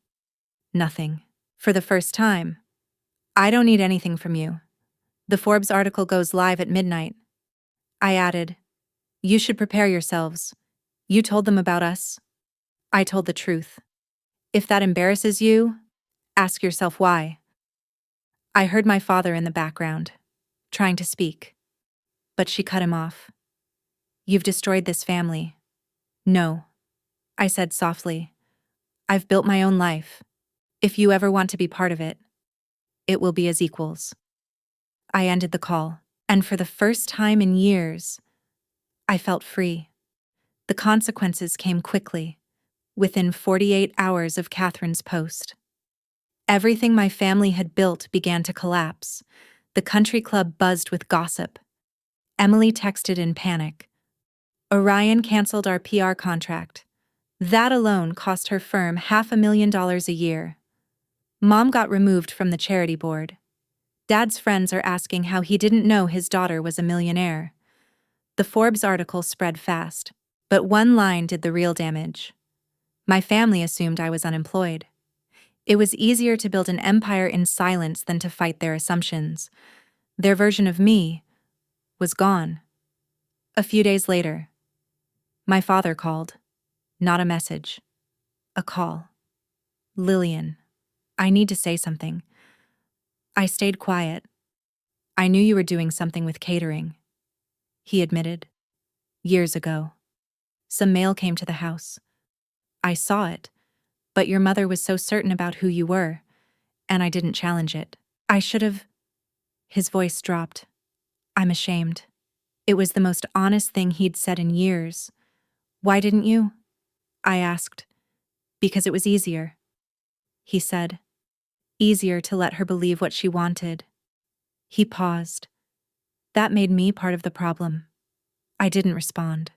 Nothing. For the first time. I don't need anything from you. The Forbes article goes live at midnight. I added, you should prepare yourselves. You told them about us. I told the truth. If that embarrasses you, ask yourself why. I heard my father in the background, trying to speak. But she cut him off. You've destroyed this family. No, I said softly. I've built my own life. If you ever want to be part of it, it will be as equals. I ended the call, and for the first time in years, I felt free. The consequences came quickly, within 48 hours of Catherine's post. Everything my family had built began to collapse. The country club buzzed with gossip. Emily texted in panic. Orion canceled our PR contract. That alone cost her firm $500,000 a year. Mom got removed from the charity board. Dad's friends are asking how he didn't know his daughter was a millionaire. The Forbes article spread fast, but one line did the real damage. My family assumed I was unemployed. It was easier to build an empire in silence than to fight their assumptions. Their version of me was gone. A few days later, my father called. Not a message. A call. Lillian, I need to say something. I stayed quiet. I knew you were doing something with catering. He admitted. Years ago. Some mail came to the house. I saw it, but your mother was so certain about who you were, and I didn't challenge it. I should have. His voice dropped. I'm ashamed. It was the most honest thing he'd said in years. Why didn't you? I asked. Because it was easier. He said. Easier to let her believe what she wanted. He paused. That made me part of the problem. I didn't respond.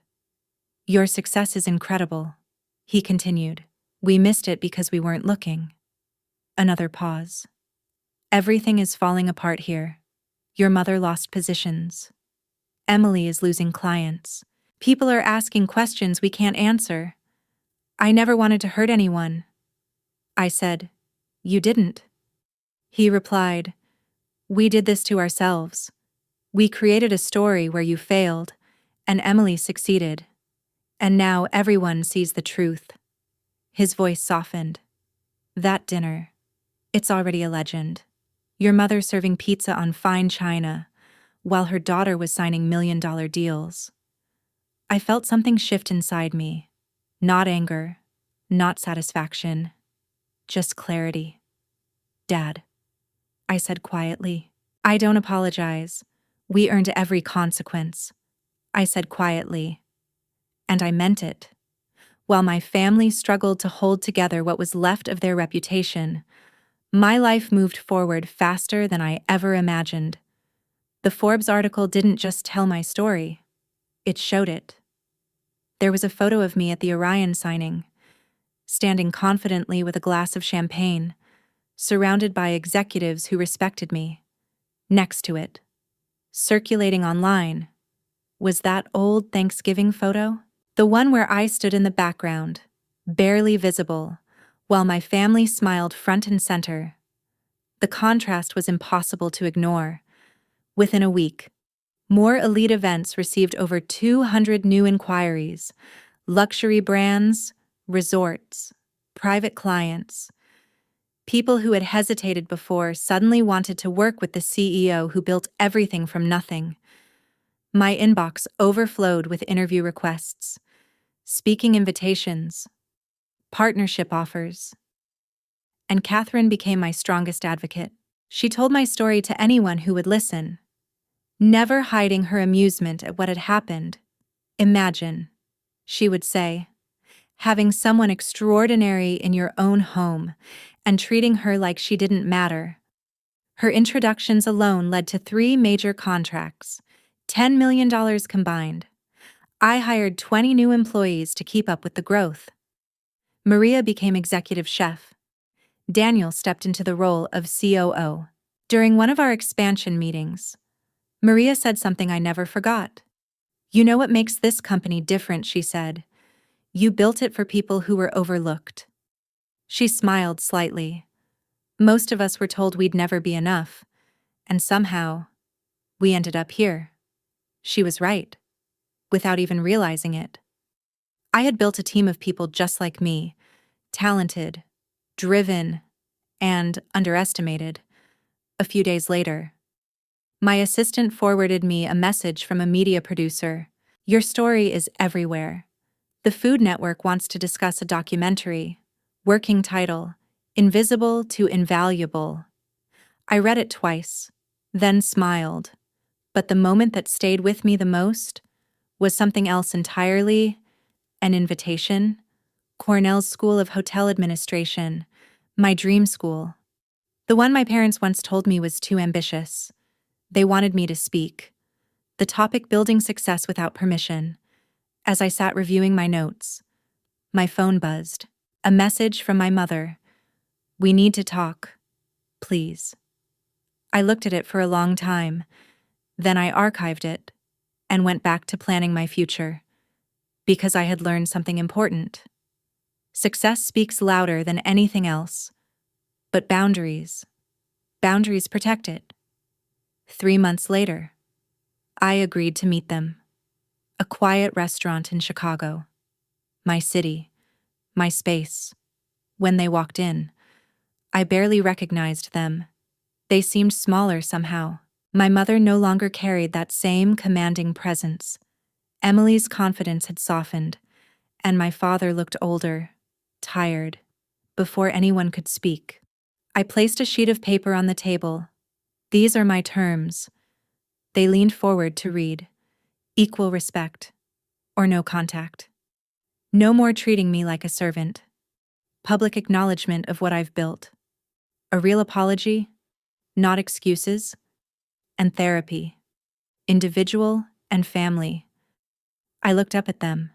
Your success is incredible, he continued. We missed it because we weren't looking. Another pause. Everything is falling apart here. Your mother lost positions. Emily is losing clients. People are asking questions we can't answer. I never wanted to hurt anyone. I said, you didn't. He replied, we did this to ourselves. We created a story where you failed, and Emily succeeded. And now everyone sees the truth. His voice softened. That dinner, it's already a legend. Your mother serving pizza on fine china, while her daughter was signing million-dollar deals. I felt something shift inside me. Not anger, Not satisfaction, just clarity. Dad, I said quietly. I don't apologize. We earned every consequence, I said quietly. And I meant it. While my family struggled to hold together what was left of their reputation, my life moved forward faster than I ever imagined. The Forbes article didn't just tell my story, it showed it. There was a photo of me at the Orion signing, standing confidently with a glass of champagne, surrounded by executives who respected me. Next to it, circulating online, was that old Thanksgiving photo? The one where I stood in the background, barely visible, while my family smiled front and center. The contrast was impossible to ignore. Within a week, more elite events received over 200 new inquiries, luxury brands, resorts, private clients. People who had hesitated before suddenly wanted to work with the CEO who built everything from nothing. My inbox overflowed with interview requests, speaking invitations, partnership offers. And Catherine became my strongest advocate. She told my story to anyone who would listen, never hiding her amusement at what had happened. Imagine, she would say, having someone extraordinary in your own home and treating her like she didn't matter. Her introductions alone led to 3 major contracts, $10 million combined. I hired 20 new employees to keep up with the growth. Maria became executive chef. Daniel stepped into the role of COO. During one of our expansion meetings, Maria said something I never forgot. "You know what makes this company different," she said. "You built it for people who were overlooked." She smiled slightly. Most of us were told we'd never be enough, and somehow, we ended up here. She was right, without even realizing it. I had built a team of people just like me, talented, driven, and underestimated. A few days later, my assistant forwarded me a message from a media producer. "Your story is everywhere. The Food Network wants to discuss a documentary. Working title, Invisible to Invaluable." I read it twice, then smiled. But the moment that stayed with me the most was something else entirely: an invitation. Cornell's School of Hotel Administration, my dream school. The one my parents once told me was too ambitious. They wanted me to speak. The topic: building success without permission. As I sat reviewing my notes, my phone buzzed. A message from my mother. "We need to talk, please." I looked at it for a long time. Then I archived it and went back to planning my future, because I had learned something important. Success speaks louder than anything else, but boundaries protect it. 3 months later, I agreed to meet them. A quiet restaurant in Chicago. My city, my space. When they walked in, I barely recognized them. They seemed smaller somehow. My mother no longer carried that same commanding presence. Emily's confidence had softened, and my father looked older, tired. Before anyone could speak, I placed a sheet of paper on the table. "These are my terms." They leaned forward to read. "Equal respect, or no contact. No more treating me like a servant. Public acknowledgement of what I've built. A real apology, not excuses. And therapy, individual and family." I looked up at them.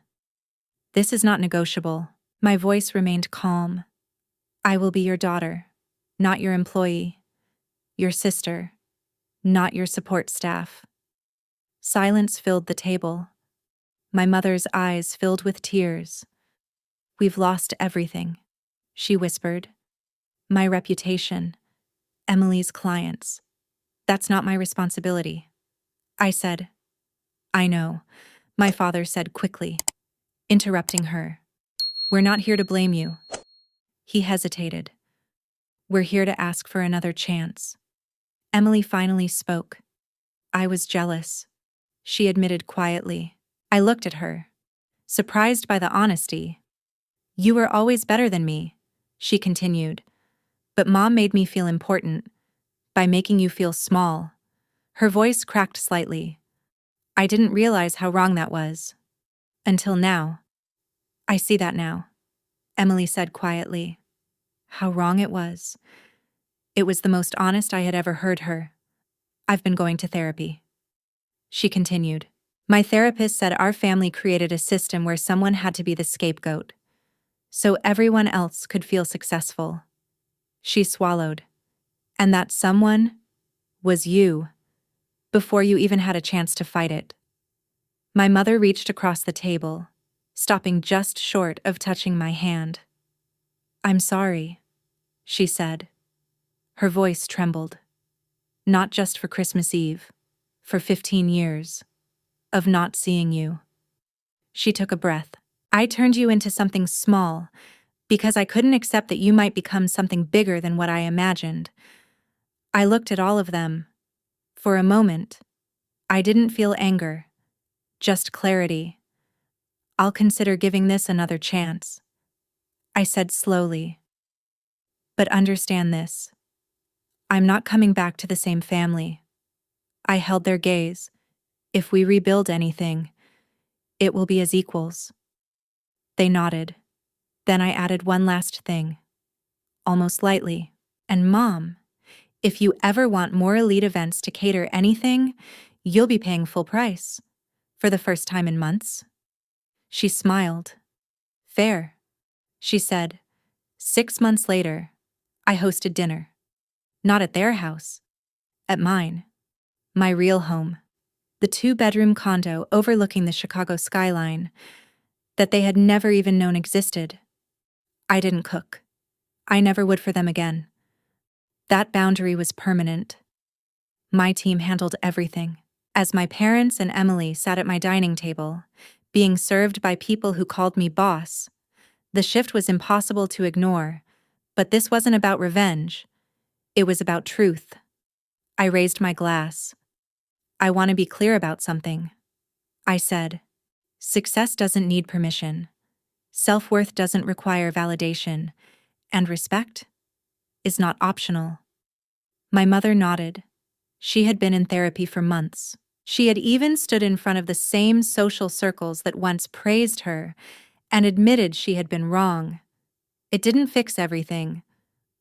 "This is not negotiable." My voice remained calm. "I will be your daughter, not your employee. Your sister, not your support staff." Silence filled the table. My mother's eyes filled with tears. "We've lost everything," she whispered. "My reputation, Emily's clients. That's not my responsibility." I said, "I know," my father said quickly, interrupting her. "We're not here to blame you." He hesitated. "We're here to ask for another chance." Emily finally spoke. "I was jealous," she admitted quietly. I looked at her, surprised by the honesty. You were always better than me, she continued. But Mom made me feel important by making you feel small. Her voice cracked slightly. I didn't realize how wrong that was. Until now. I see that now, Emily said quietly. How wrong it was. It was the most honest I had ever heard her. I've been going to therapy. She continued. My therapist said our family created a system where someone had to be the scapegoat, so everyone else could feel successful. She swallowed. And that someone was you, before you even had a chance to fight it. My mother reached across the table, stopping just short of touching my hand. I'm sorry, she said. Her voice trembled. Not just for Christmas Eve, for 15 years of not seeing you. She took a breath. I turned you into something small because I couldn't accept that you might become something bigger than what I imagined. I looked at all of them. For a moment, I didn't feel anger, just clarity. I'll consider giving this another chance, I said slowly. But understand this. I'm not coming back to the same family. I held their gaze. If we rebuild anything, it will be as equals. They nodded. Then I added one last thing, almost lightly. And Mom, if you ever want more elite events to cater anything, you'll be paying full price. For the first time in months. She smiled. Fair, she said. 6 months later, I hosted dinner. Not at their house. At mine. My real home. The 2-bedroom condo overlooking the Chicago skyline that they had never even known existed. I didn't cook. I never would for them again. That boundary was permanent. My team handled everything. As my parents and Emily sat at my dining table, being served by people who called me boss, the shift was impossible to ignore, but this wasn't about revenge. It was about truth. I raised my glass. I want to be clear about something. I said, success doesn't need permission. Self-worth doesn't require validation, and respect is not optional. My mother nodded. She had been in therapy for months. She had even stood in front of the same social circles that once praised her and admitted she had been wrong. It didn't fix everything,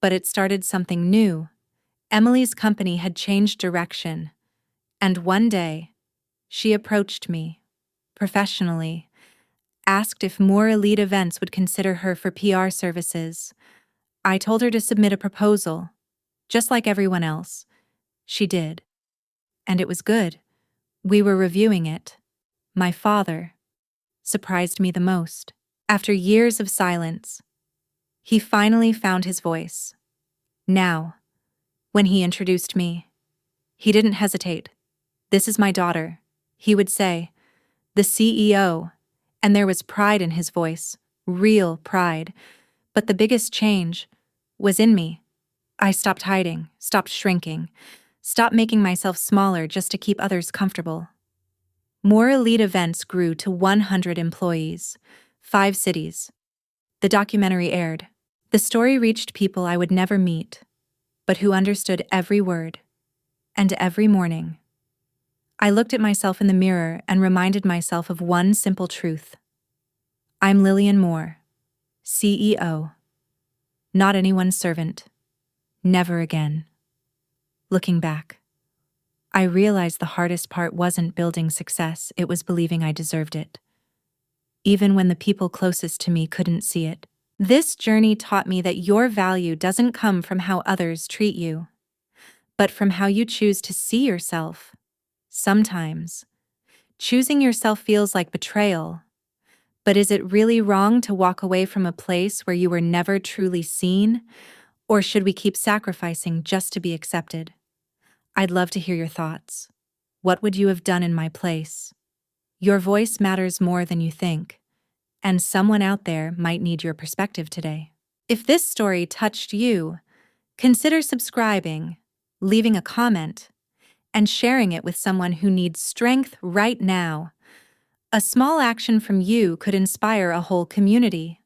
but it started something new. Emily's company had changed direction, and one day, she approached me, professionally, asked if more elite events would consider her for PR services. I told her to submit a proposal, just like everyone else. She did. And it was good. We were reviewing it. My father surprised me the most. After years of silence, he finally found his voice. Now, when he introduced me, he didn't hesitate. This is my daughter, he would say, the CEO, and there was pride in his voice, real pride. But the biggest change was in me. I stopped hiding, stopped shrinking, stopped making myself smaller just to keep others comfortable. More elite events grew to 100 employees, 5 cities. The documentary aired. The story reached people I would never meet, but who understood every word. And every morning, I looked at myself in the mirror and reminded myself of one simple truth. I'm Lillian Moore, CEO. Not anyone's servant. Never again. Looking back, I realized the hardest part wasn't building success, it was believing I deserved it. Even when the people closest to me couldn't see it. This journey taught me that your value doesn't come from how others treat you, but from how you choose to see yourself. Sometimes, choosing yourself feels like betrayal. But is it really wrong to walk away from a place where you were never truly seen? Or should we keep sacrificing just to be accepted? I'd love to hear your thoughts. What would you have done in my place? Your voice matters more than you think, and someone out there might need your perspective today. If this story touched you, consider subscribing, leaving a comment, and sharing it with someone who needs strength right now. A small action from you could inspire a whole community.